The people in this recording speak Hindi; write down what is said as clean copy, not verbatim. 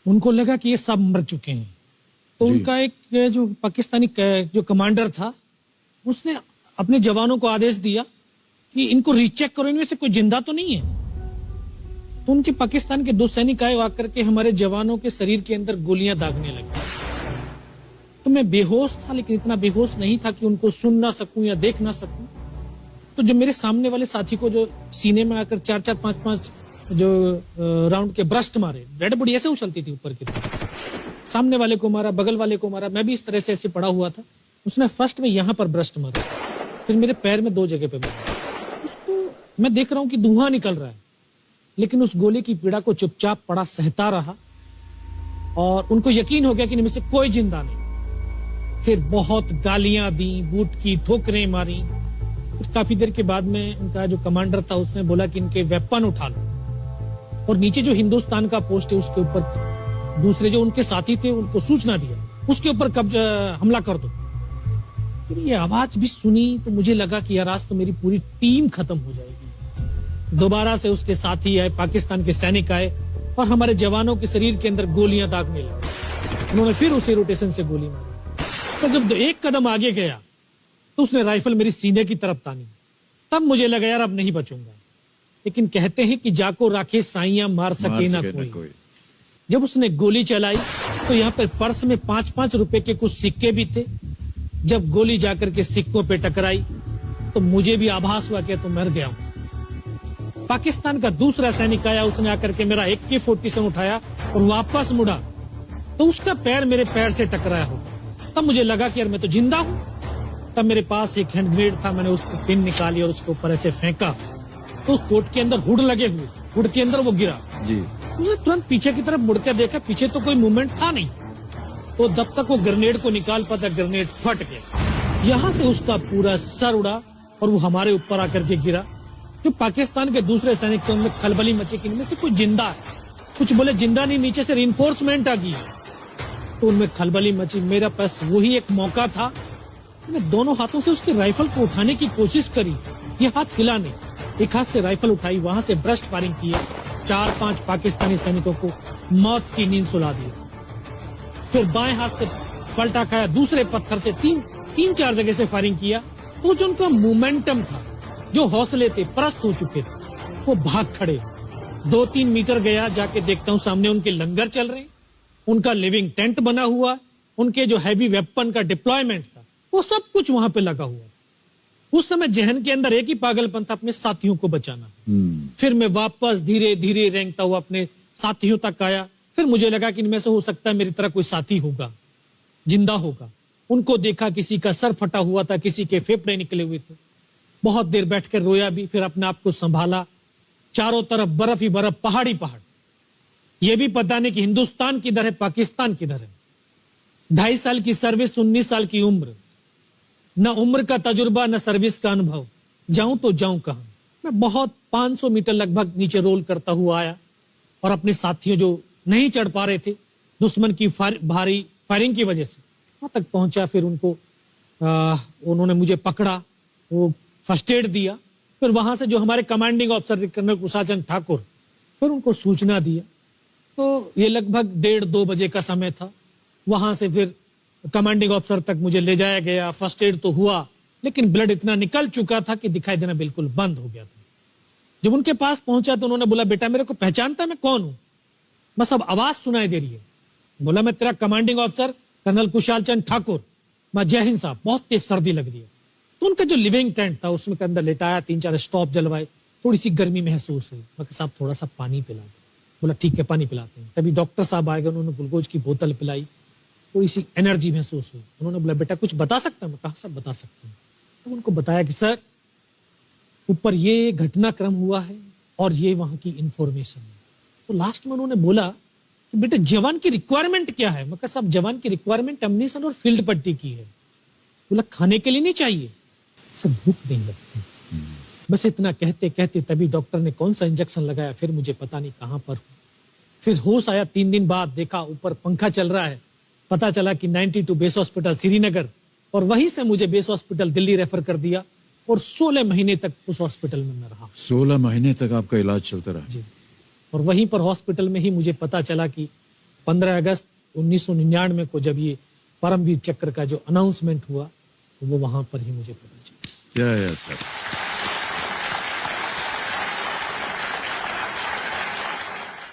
उनको लगा कि ये सब मर चुके हैं, तो उनका एक जो पाकिस्तानी जो कमांडर था उसने अपने जवानों को आदेश दिया कि इनको रीचेक करो, इनमें से कोई जिंदा तो नहीं है। तो उनके पाकिस्तान के 2 सैनिक आए, आकर के हमारे जवानों के शरीर के अंदर गोलियां दागने लगे। तो मैं बेहोश था, लेकिन इतना बेहोश नहीं था कि उनको सुन ना सकूं या देख ना सकूं। तो जो मेरे सामने वाले साथी को जो सीने में आकर 4-4, 5-5 जो राउंड के ब्रस्ट मारे, डेड बॉडी ऐसे उछलती थी ऊपर की तरफ, सामने वाले को मारा, बगल वाले को मारा, मैं भी इस तरह से ऐसे पड़ा हुआ था। उसने फर्स्ट में यहां पर ब्रस्ट मारा, फिर मेरे पैर में 2 जगह पे मारा। उसको मैं देख रहा हूं कि धुआं निकल रहा है, लेकिन उस गोली की पीड़ा को चुपचाप पड़ा सहता रहा और उनको यकीन हो गया कि इनमें से कोई जिंदा नहीं। फिर बहुत गालियां दी, बूट की ठोकरें मारी। फिर काफी देर के बाद में उनका जो कमांडर था उसने बोला कि इनके वेपन उठा लो, और नीचे जो हिंदुस्तान का पोस्ट है उसके ऊपर दूसरे जो उनके साथी थे उनको सूचना दिया, उसके ऊपर कब्जा हमला कर दो। फिर ये आवाज भी सुनी तो मुझे लगा कि यार आज तो मेरी पूरी टीम खत्म हो जाएगी। दोबारा से उसके साथी आए, पाकिस्तान के सैनिक आए और हमारे जवानों के शरीर के अंदर गोलियां दागने लगे। उन्होंने फिर उसी रोटेशन से गोली मारी। तो जब 1 कदम आगे गया तो उसने राइफल मेरी सीने की तरफ तानी। तब मुझे लगा यार अब नहीं बचूंगा, लेकिन कहते हैं कि जाको राखे साइयां मार सके ना कोई। जब उसने गोली चलाई तो यहाँ पे पर्स में 5-5 रुपए के कुछ सिक्के भी थे। जब गोली जाकर के सिक्कों पे टकराई तो मुझे भी आभास हुआ कि तो मर गया हूं। पाकिस्तान का दूसरा सैनिक आया, उसने आकर के मेरा AK-47 उठाया और वापस मुड़ा तो उसका पैर मेरे पैर से टकराया हो। तब मुझे लगा कि यार मैं तो जिंदा हूं। तब मेरे पास एक हैंड ग्रेनेड था, मैंने उसको पिन निकाली और उसके ऊपर ऐसे फेंका तो कोट के अंदर हुड लगे हुए, हुड के अंदर वो गिरा जी। उसने तुरंत पीछे की तरफ मुड़ के देखा, पीछे तो कोई मूवमेंट था नहीं। तो जब तक वो ग्रेनेड को निकाल पाता, ग्रेनेड फट गया। यहां से उसका पूरा सर उड़ा और वो हमारे ऊपर आकर के गिरा। जो पाकिस्तान के दूसरे सैनिक थे उनमें खलबली मची कि इनमें से कोई जिंदा है। कुछ बोले जिंदा नहीं, नीचे से रिइंफोर्समेंट आ गई। तो उनमें खलबली मची। मेरा पास वही एक मौका था, मैंने दोनों हाथों से उसकी राइफल को उठाने की कोशिश करी, ये हाथ हिला नहीं। एक हाथ से राइफल उठाई, वहां से ब्रस्ट फायरिंग किया, 4-5 पाकिस्तानी सैनिकों को मौत की नींद सुला दी। फिर बाएं हाथ से पलटा खाया, दूसरे पत्थर से 3-4 जगह से फायरिंग किया। तो जो उनका मोमेंटम था, जो हौसले थे, परस्त हो चुके थे, वो भाग खड़े। 2-3 मीटर गया, जाके देखता हूँ सामने उनके लंगर चल रहे, उनका लिविंग टेंट बना हुआ, उनके जो हैवी वेपन का डिप्लॉयमेंट था वो सब कुछ वहां पे लगा हुआ। उस समय जहन के अंदर एक ही पागलपन था, अपने साथियों को बचाना। फिर मैं वापस धीरे धीरे रेंगता हुआ अपने साथियों तक आया। फिर मुझे लगा कि इनमें से हो सकता है मेरी तरह कोई साथी होगा, जिंदा होगा। उनको देखा, किसी का सर फटा हुआ था, किसी के फेफड़े निकले हुए थे। बहुत देर बैठकर रोया भी, फिर अपने आप को संभाला। चारों तरफ बर्फ ही बर्फ, पहाड़ी पहाड़। यह भी पता नहीं कि हिंदुस्तान किधर है, पाकिस्तान किधर है। 2.5 साल की सर्विस, 19 साल की उम्र, न उम्र का तजुर्बा न सर्विस का अनुभव। जाऊं तो जाऊं कहां। मैं बहुत 500 मीटर लगभग नीचे रोल करता हुआ आया और अपने साथियों जो नहीं चढ़ पा रहे थे दुश्मन की भारी फायरिंग की वजह से, वहां तक पहुंचा। फिर उनको उन्होंने मुझे पकड़ा, वो फर्स्ट एड दिया। फिर वहां से जो हमारे कमांडिंग ऑफिसर थे कर्नल कुशाचंद ठाकुर, फिर उनको सूचना दिया। तो ये लगभग 1:30-2 बजे का समय था। वहां से फिर कमांडिंग ऑफिसर तक मुझे ले जाया गया। फर्स्ट एड तो हुआ, लेकिन ब्लड इतना निकल चुका था कि दिखाई देना बिल्कुल बंद हो गया था। जब उनके पास पहुंचा तो उन्होंने बोला, बेटा मेरे को पहचानता मैं कौन हूं? बस अब आवाज सुनाई दे रही है। बोला, मैं तेरा कमांडिंग ऑफिसर कर्नल कुशालचंद ठाकुर। मैं, जय हिंद साहब, बहुत तेज सर्दी लग रही है। तो उनका जो लिविंग टेंट था उसमें के अंदर लेटाया, 3-4 स्टॉप जलवाए, थोड़ी सी गर्मी महसूस हुई। मैं, साहब थोड़ा सा पानी पिला दो। बोला, ठीक है पानी पिलाते हैं। तभी डॉक्टर साहब आए गए, उन्होंने ग्लूकोज की बोतल पिलाई, थोड़ी सी एनर्जी महसूस हुई। उन्होंने बोला, बेटा कुछ बता सकता हूं? मैं कहा, सब बता सकता हूं। तो उनको बताया कि सर ऊपर ये घटनाक्रम हुआ है और ये वहां की इंफॉर्मेशन है। तो लास्ट में उन्होंने बोला कि बेटा जवान की रिक्वायरमेंट क्या है? मैं कहा, साहब जवान की रिक्वायरमेंट एम्युनिशन और फील्ड पट्टी की है। बोला, खाने के लिए नहीं चाहिए? सर भूख नहीं लगती। बस इतना कहते कहते तभी डॉक्टर ने कौन सा इंजेक्शन लगाया, फिर मुझे पता नहीं कहां पर हूं। फिर होश आया 3 दिन बाद, देखा ऊपर पंखा चल रहा है। पता चला कि 92 बेस हॉस्पिटल श्रीनगर, और वहीं से मुझे बेस हॉस्पिटल दिल्ली रेफर कर दिया और 16 महीने तक उस हॉस्पिटल में मैं रहा। 16 महीने तक आपका इलाज चलता रहा? जी। और वहीं पर हॉस्पिटल में ही मुझे पता चला कि 15 अगस्त 1999 को जब ये परमवीर चक्र का जो अनाउंसमेंट हुआ तो वो वहां पर ही मुझे पता चला। सर